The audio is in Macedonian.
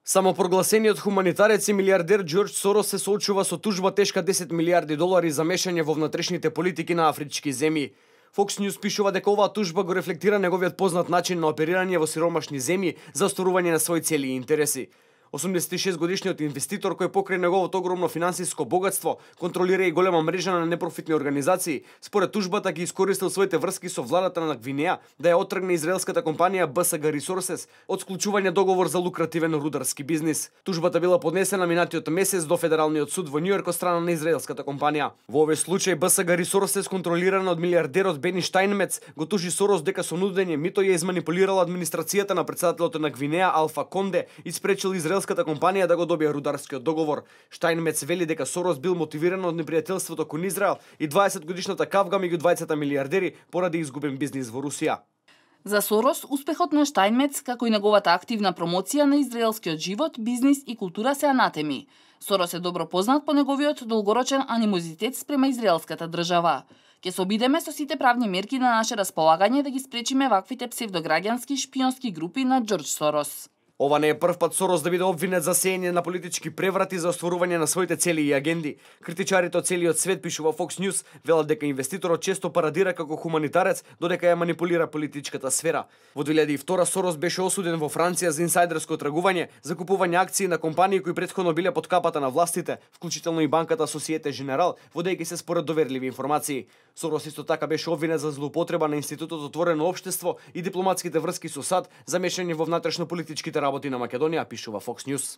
Самопрогласениот хуманитарец и милиардер Џорџ Сорос се соочува со тужба тешка 10 милиарди долари за мешање во внатрешните политики на афрички земји. Fox News пишува дека оваа тужба го рефлектира неговиот познат начин на оперирање во сиромашни земји за остварување на своји цели и интереси. 86-годишниот инвеститор кој покрај неговото огромно финансиско богатство контролира и голема мрежа на непрофитни организации, според тужбата ги искористил своите врски со владата на Гвинеја да ја оттргне израелската компанија BSG Resources од склучување договор за лукративен рударски бизнис. Тужбата била поднесена минатиот месец до Федералниот суд во Њујорк од страна на израелската компанија. Во овој случај BSG Resources, контролирана од милиардерот Бени Штајнмец, го тужи Сорос дека со нудење мито ја изманипулирала администрацијата на председателот на Гвинеја Алфа Конде и спречил израелската компанија да го добие рударскиот договор. Штајнмец вели дека Сорос бил мотивиран од непријателството кон Израел и 20-годишната кавга меѓу двајцата милиардери поради изгубен бизнис во Русија. За Сорос, успехот на Штајнмец, како и неговата активна промоција на израелскиот живот, бизнис и култура се анатеми. Сорос е добро познат по неговиот долгорочен анимозитет спрема израелската држава. Ке се обидеме со сите правни мерки на наше располагање да ги спречиме ваквите псевдограѓански шпионски групи на Џорџ Сорос. Ова не е прв пат Сорос да биде обвинет за сеење на политички преврати за остварување на своите цели и агенди. Критичарите од целиот свет, пишува Fox News, велат дека инвеститорот често парадира како хуманитарец, додека ја манипулира политичката сфера. Во 2002 Сорос беше осуден во Франција за инсайдерско тргување, за купување акции на компании кои претходно биле под капата на властите, вклучително и банката Societe Generale, водејќи се според доверливи информации. Сорос исто така беше обвинет за злоупотреба на Институтот Отворено општество и дипломатските врски со САД за мешање во внатрешно политичките работи на Македонија, пишува Fox News.